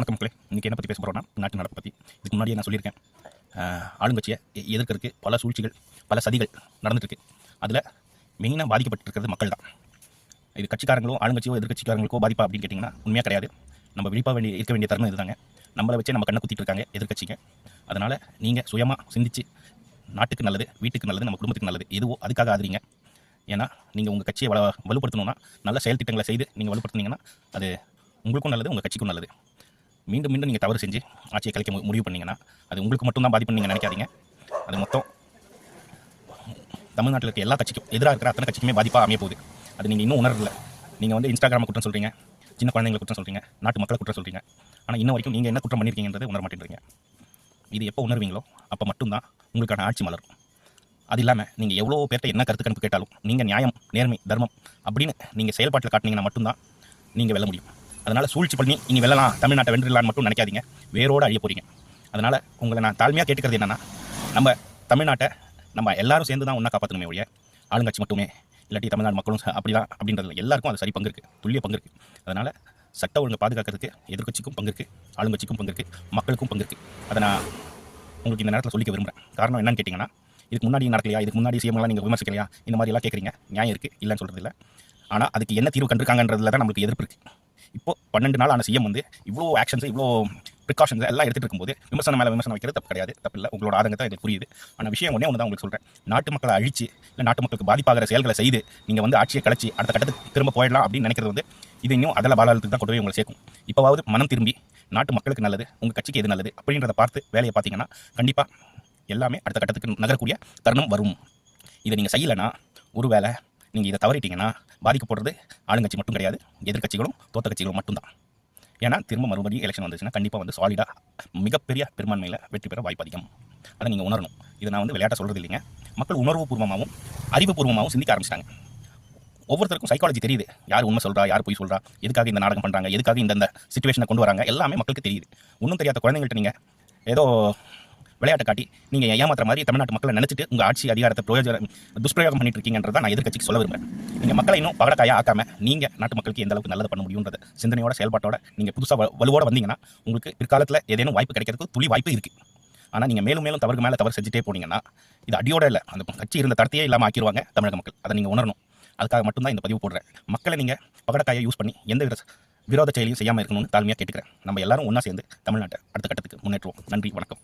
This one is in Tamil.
வணக்கம் மக்களே. இன்றைக்கி என்ன பற்றி பேச போகிறோம்னா, நாட்டு நடப்பு பற்றி. இதுக்கு முன்னாடியே நான் சொல்லியிருக்கேன். ஆளுங்கட்சியை எதிர்க்கிறதுக்கு பல சூழ்ச்சிகள், பல சதிகள் நடந்துட்டுருக்கு. அதில் மெயினாக பாதிக்கப்பட்டிருக்கிறது மக்கள் தான். இது கட்சிக்காரங்களோ ஆளுங்கட்சியோ எதிர்கட்சிக்காரங்களுக்கோ பாதிப்பா அப்படின்னு கேட்டிங்கன்னா உண்மையாக கிடையாது. நம்ம விழிப்பாக இருக்க வேண்டிய தருணம் இதுதாங்க. நம்மளை வச்சே நம்ம கண்ணை குத்திட்டு இருக்காங்க எதிர்கட்சிங்க. அதனால் நீங்கள் சுயமாக சிந்திச்சு நாட்டுக்கு நல்லது, வீட்டுக்கு நல்லது, நம்ம குடும்பத்துக்கு நல்லது எதுவோ அதுக்காக ஆதரிங்க. ஏன்னா நீங்கள் உங்கள் கட்சியை வலுப்படுத்தணும்னா நல்ல செயல் திட்டங்களை செய்து நீங்கள் வலுப்படுத்தினீங்கன்னா அது உங்களுக்கும் நல்லது, உங்கள் கட்சிக்கும் நல்லது. மீண்டும் மீண்டும் நீங்கள் தவறு செஞ்சு ஆட்சியை கலைக்க முடிவு பண்ணிங்கன்னா அது உங்களுக்கு மட்டும்தான் பாதிப்புன்னு நீங்கள் நினைக்காதீங்க. அது மொத்தம் தமிழ்நாட்டில் இருக்க எல்லா கட்சிக்கும் எதிராக இருக்கிற அத்தனை கட்சிக்குமே பாதிப்பாக அமைய போகுது. அது நீங்கள் இன்னும் உணரல. நீங்கள் வந்து இன்ஸ்டாகிராமை குற்றம் சொல்கிறீங்க, சின்ன குழந்தைங்களை குற்றம் சொல்கிறீங்க, நாட்டு மக்களை குற்றம் சொல்கிறீங்க. ஆனால் இன்ன வரைக்கும் நீங்கள் என்ன குற்றம் பண்ணியிருக்கீங்கன்றது உணர மாட்டேன்றீங்க. இது எப்போ உணர்வீங்களோ அப்போ மட்டும்தான் உங்களுக்கான ஆட்சி மலரும். அது இல்லாமல் நீங்கள் எவ்வளோ பேர்ட்ட என்ன கருத்து கணிப்பு கேட்டாலும் நீங்கள் நியாயம், நேர்மை, தர்மம் அப்படின்னு நீங்கள் செயல்பாட்டில் காட்டினீங்கன்னா மட்டும்தான் நீங்கள் வெல்ல முடியும். அதனால் சூழ்ச்சி பண்ணி இனி வெல்லலாம், தமிழ்நாட்டை வென்றிடலான்னு மட்டும் நினைக்காதீங்க. வேரோடு அழிய போகிறீங்க. அதனால் உங்களை நான் தாழ்மையாக கேட்டுக்கிறது என்னென்னா, நம்ம தமிழ்நாட்டை நம்ம எல்லாரும் சேர்ந்து தான் ஒன்றா காப்பாற்றணுமே ஒழிய ஆளுங்கட்சி மட்டுமே இல்லாட்டி தமிழ்நாடு மக்களும் அப்படிதான் அப்படின்றதுல எல்லாருக்கும் அது சரி பங்கு இருக்குது, துல்லிய பங்கு இருக்குது. அதனால் சட்ட ஒழுங்கை பாதுகாக்கிறதுக்கு எதிர்கட்சிக்கும் பங்கு இருக்குது, ஆளுங்கட்சிக்கும் பங்கு இருக்குது, மக்களுக்கும் பங்கு இருக்குது. அதை நான் உங்களுக்கு இந்த நேரத்தில் சொல்லிக்க விரும்புகிறேன். காரணம் என்னன்னு கேட்டிங்கன்னா, இதுக்கு முன்னாடி நடக்கலையா, இதுக்கு முன்னாடி சிஎம்லாம் நீங்கள் விமர்சிக்கலையா, இந்த மாதிரிலாம் கேட்குறீங்க. நியாயம் இருக்குது, இல்லைன்னு சொல்கிறது இல்லை. ஆனால் அதுக்கு என்ன தீர்வு கண்டிருக்காங்கன்றதுல தான் நம்மளுக்கு எதிர்ப்பு இருக்குது. இப்போ 12 நாள் ஆன சிஎம் வந்து இவ்வளோ ஆக்ஷன்ஸ், இவ்வளோ ப்ரிகாஷன்ஸ் எல்லாம் எடுத்துகிட்டு இருக்கும்போது விமர்சனம் மேலே விமர்சனம் வைக்கிறது தப்பு கிடையாது, தப்பு இல்லை. உங்களோட ஆதங்கத்தை எனக்கு புரியுது. ஆனால் விஷயம் ஒன்று தான் உங்களுக்கு சொல்கிறேன். நாட்டு மக்களை அழிச்சு இல்லை நாட்டு மக்களுக்கு பாதிப்பாகிற செயல்களை செய்து நீங்கள் வந்து ஆட்சியை கழிச்சு அடுத்த கட்டத்துக்கு திரும்ப போயிடலாம் அப்படின்னு நினைக்கிறது வந்து இது இன்னும் அதில் பாலாளத்துக்கு தான் கொண்டு போய் உங்களை சேர்க்கும். இப்போவாவது மனம் திரும்பி நாட்டு மக்களுக்கு நல்லது, உங்கள் கட்சிக்கு எது நல்லது அப்படின்றத பார்த்து வேலையை பார்த்தீங்கன்னா கண்டிப்பாக எல்லாமே அடுத்த கட்டத்துக்கு நகரக்கூடிய தருணம் வரும். இதை நீங்கள் செய்யலைன்னா ஒருவேளை நீங்கள் இதை தவறிட்டீங்கன்னா பாதிக்கப்படுறது ஆளுங்கட்சி மட்டும் கிடையாது, எதிர்கட்சிகளும் தோத்த கட்சிகளும் மட்டும்தான். ஏன்னா திரும்ப மறுபடியும் எலெக்ஷன் வந்துச்சுன்னா கண்டிப்பாக வந்து சாலிடாக மிகப்பெரிய பெரும்பான்மையில் வெற்றி பெற வாய்ப்பு அதிகம். அதை நீங்கள் உணரணும். இதை நான் வந்து விளையாட்ட சொல்கிறது இல்லைங்க. மக்கள் உணர்வுபூர்வமாகவும் அறிவுபூர்வமாகவும் சிந்திக்க ஆரம்பிச்சிட்டாங்க. ஒவ்வொருத்தருக்கும் சைக்காலஜி தெரியுது. யார் உண்மை சொல்கிறா, யார் பொய் சொல்கிறா, எதுக்காக இந்த நாடகம் பண்ணுறாங்க, எதுக்காக இந்த சிச்சுவேஷனை கொண்டு வராங்க, எல்லாமே மக்களுக்கு தெரியுது. ஒன்றும் தெரியாத குழந்தைங்கள்ட்ட நீங்கள் ஏதோ விளையாட்டை காட்டி நீங்கள் ஏமாத்துற மாதிரி தமிழ்நாட்டு மக்களை நினச்சிட்டு உங்கள் ஆட்சி அதிகாரத்தை துஷ்பிரயோகம் பண்ணிட்டு இருக்கீங்கன்றதை நான் எதிர்கட்சிக்கு சொல்ல விரும்புகிறேன். நீங்கள் மக்களை இன்னும் பகடக்காயாக ஆக்காமல் நீங்கள் நாட்டு மக்களுக்கு எந்த அளவுக்கு நல்லது பண்ண முடியுன்றத சிந்தனையோட செயல்பாட்டோட நீங்கள் புதுசாக வலுவோடு வந்தீங்கன்னா உங்களுக்கு பிற்காலத்தில் ஏதேனும் வாய்ப்பு கிடைக்கிறதுக்கு துளி வாய்ப்பு இருக்குது. ஆனால் நீங்கள் மேலும் மேலும் தவறுக்கு மேலே தவறு செஞ்சுட்டே போனீங்கன்னா இது அடியோட இல்லை, அந்த கட்சி இருந்த தரத்தையே இல்லாமல் ஆக்கிடுவாங்க தமிழக மக்கள். அதை நீங்கள் உணரணும். அதுக்காக மட்டும்தான் இந்த பதிவு போடுறேன். மக்களை நீங்கள் பகடக்காயை யூஸ் பண்ணி எந்த விரோத செயலியும் செய்யாமல் இருக்கணும்னு தாழ்மையாக கேட்டுக்கிறேன். நம்ம எல்லாரும் ஒன்றா சேர்ந்து தமிழ்நாட்டை அடுத்த கட்டத்துக்கு முன்னேற்றுவோம். நன்றி, வணக்கம்.